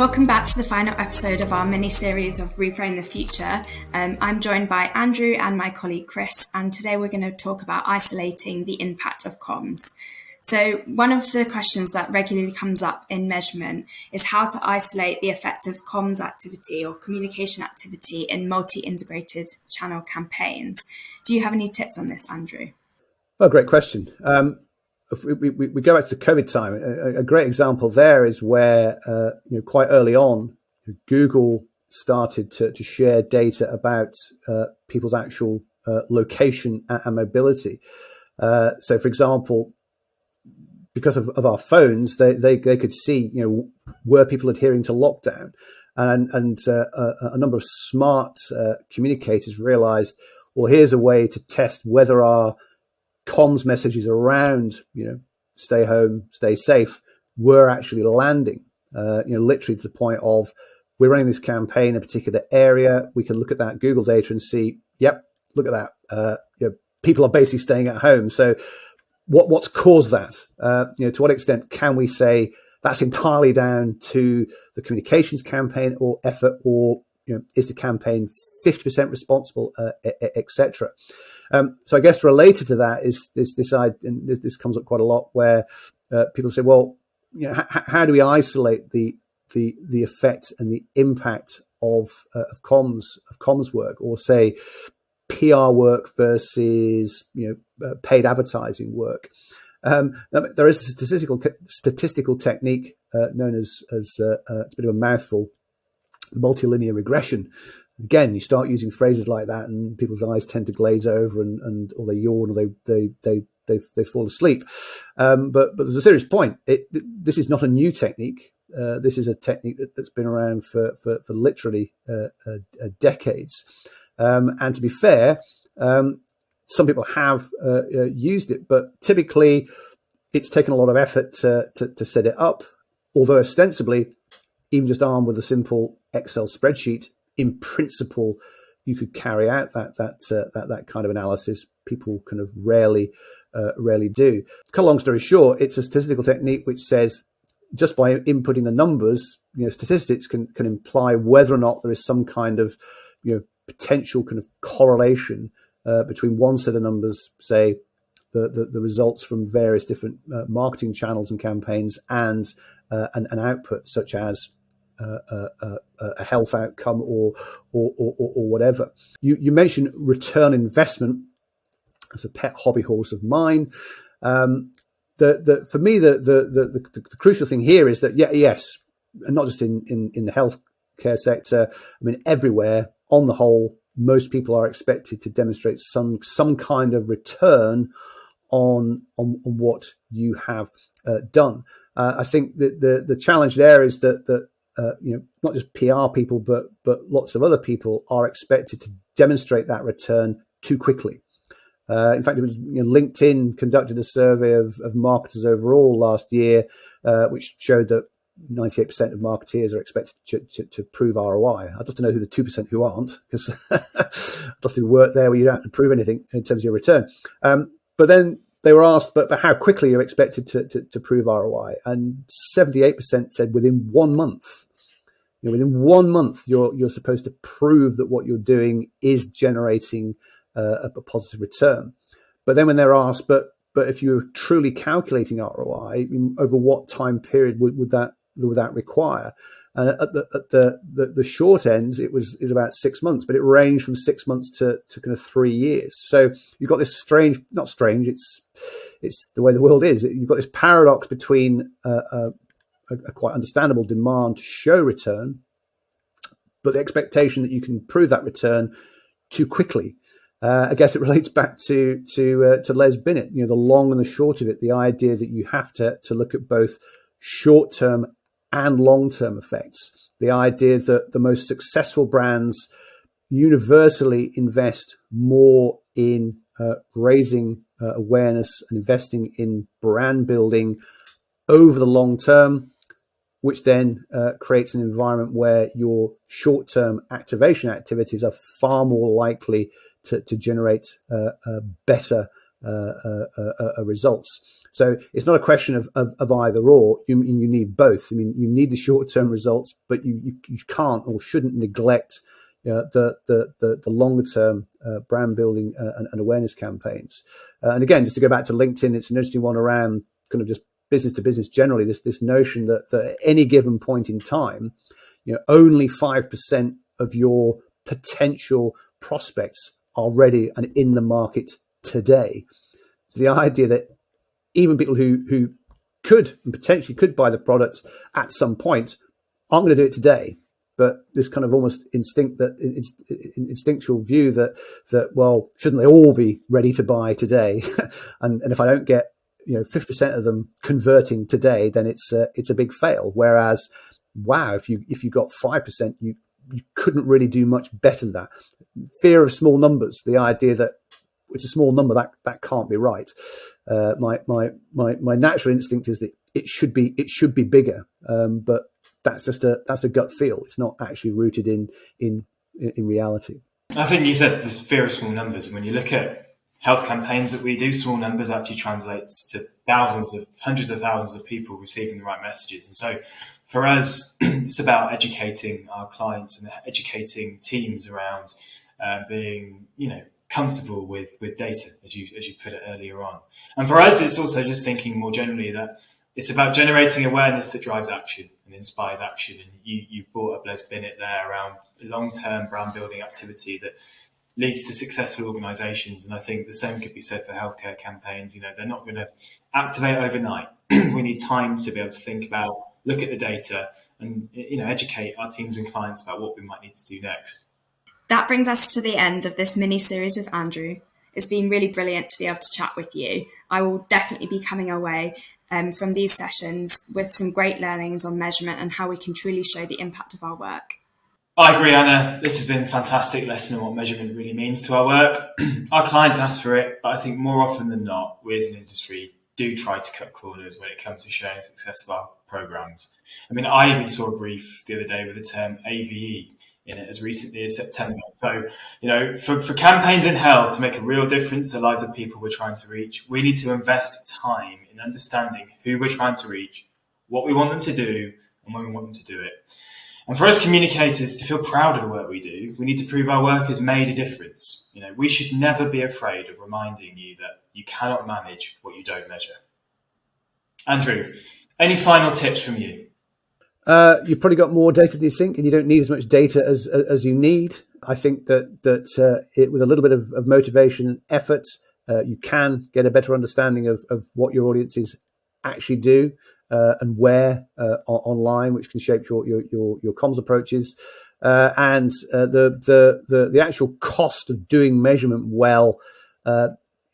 Welcome back to the final episode of our mini-series of Reframe the Future. I'm joined by Andrew and my colleague Chris, and today we're going to talk about isolating the impact of comms. So one of the questions that regularly comes up in measurement is how to isolate the effect of comms activity or communication activity in multi-integrated channel campaigns. Do you have any tips on this, Andrew? Oh, great question. If we go back to COVID time, a great example there is where quite early on, Google started to share data about people's actual location and mobility. So, for example, because of our phones, they could see were people adhering to lockdown, and a number of smart communicators realized, well, here's a way to test whether our comms messages around, stay home, stay safe, were actually landing, literally to the point of, we're running this campaign in a particular area. We can look at that Google data and see, yep, look at that. People are basically staying at home. So what's caused that? To what extent can we say that's entirely down to the communications campaign or effort, or is the campaign 50% responsible, etc. So I guess related to that is this comes up quite a lot, where people say, well, how do we isolate the effect and the impact of comms work, or say PR work versus paid advertising work? There is a statistical technique known as it's a bit of a mouthful, multilinear regression. Again, you start using phrases like that, and people's eyes tend to glaze over, or they yawn, or they fall asleep. But there's a serious point. This is not a new technique. This is a technique that's been around for literally decades. And to be fair, some people have used it, but typically it's taken a lot of effort to set it up. Although ostensibly, even just armed with a simple Excel spreadsheet, in principle, you could carry out that kind of analysis. People kind of rarely do. To cut a long story short, it's a statistical technique which says, just by inputting the numbers, statistics can imply whether or not there is some kind of potential kind of correlation between one set of numbers, say the results from various different marketing channels and campaigns, and an output such as a health outcome or whatever. You mentioned return investment as a pet hobby horse of mine. For me, the crucial thing here is that yes, and not just in the healthcare sector. I mean, everywhere, on the whole, most people are expected to demonstrate some kind of return on what you have done. I think that the challenge there is that not just PR people, but lots of other people are expected to demonstrate that return too quickly. In fact, it was LinkedIn conducted a survey of marketers overall last year, which showed that 98% of marketeers are expected to prove ROI. I'd love to know who the 2% who aren't, because I'd love to work there where you don't have to prove anything in terms of your return. But then they were asked, but how quickly you're expected to prove ROI, and 78% said within 1 month. Within 1 month, you're supposed to prove that what you're doing is generating a positive return. But then when they're asked, but if you're truly calculating ROI, over what time period would that require? And at the short ends, it was about 6 months, but it ranged from 6 months to kind of 3 years. So you've got this not strange, it's the way the world is. You've got this paradox between a quite understandable demand to show return, but the expectation that you can prove that return too quickly. I guess it relates back to Les Binet, the long and the short of it, the idea that you have to look at both short-term and long-term effects. The idea that the most successful brands universally invest more in raising awareness and investing in brand building over the long term, which then creates an environment where your short-term activation activities are far more likely to generate better results. So it's not a question of either or. You need both. I mean, you need the short-term results, but you can't or shouldn't neglect the longer-term brand building and awareness campaigns. And again, just to go back to LinkedIn, it's an interesting one around kind of just business to business generally. This notion that at any given point in time, only 5% of your potential prospects are ready and in the market today. So the idea that even people who could and potentially could buy the product at some point aren't going to do it today. But this kind of almost instinctual view that well, shouldn't they all be ready to buy today? and if I don't get 50% of them converting today, then it's a big fail. Whereas, wow, if you got 5%, you couldn't really do much better than that. Fear of small numbers, the idea that it's a small number, that can't be right. My natural instinct is that it should be bigger, but that's a gut feel. It's not actually rooted in reality. I think you said this fear of small numbers, and when you look at health campaigns that we do, small numbers actually translates to hundreds of thousands of people receiving the right messages. And so for us, it's about educating our clients and educating teams around being, comfortable with data, as you put it earlier on. And for us, it's also just thinking more generally that it's about generating awareness that drives action and inspires action. And you brought up Les Binet there around long-term brand building activity that leads to successful organisations. And I think the same could be said for healthcare campaigns. They're not going to activate overnight. We need time to be able to think about, look at the data and, educate our teams and clients about what we might need to do next. That brings us to the end of this mini-series with Andrew. It's been really brilliant to be able to chat with you. I will definitely be coming away from these sessions with some great learnings on measurement and how we can truly show the impact of our work. I agree, Anna. This has been a fantastic lesson on what measurement really means to our work. Our clients ask for it, but I think more often than not, we as an industry do try to cut corners when it comes to showing the success of our programs. I mean, I even saw a brief the other day with the term AVE in it as recently as September. So, for campaigns in health to make a real difference to the lives of people we're trying to reach, we need to invest time in understanding who we're trying to reach, what we want them to do, and when we want them to do it. And for us communicators to feel proud of the work we do, we need to prove our work has made a difference. We should never be afraid of reminding you that you cannot manage what you don't measure. Andrew, any final tips from you? You've probably got more data than you think, and you don't need as much data as you need. I think that with a little bit of motivation and effort, you can get a better understanding of what your audiences actually do and where online, which can shape your comms approaches. And the actual cost of doing measurement well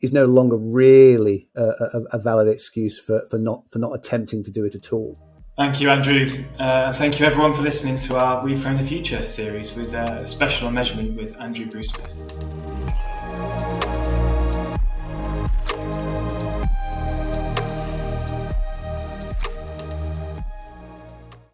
is no longer really a valid excuse for not attempting to do it at all. Thank you, Andrew. Thank you, everyone, for listening to our Reframe the Future series with a special on measurement with Andrew Bruce Smith.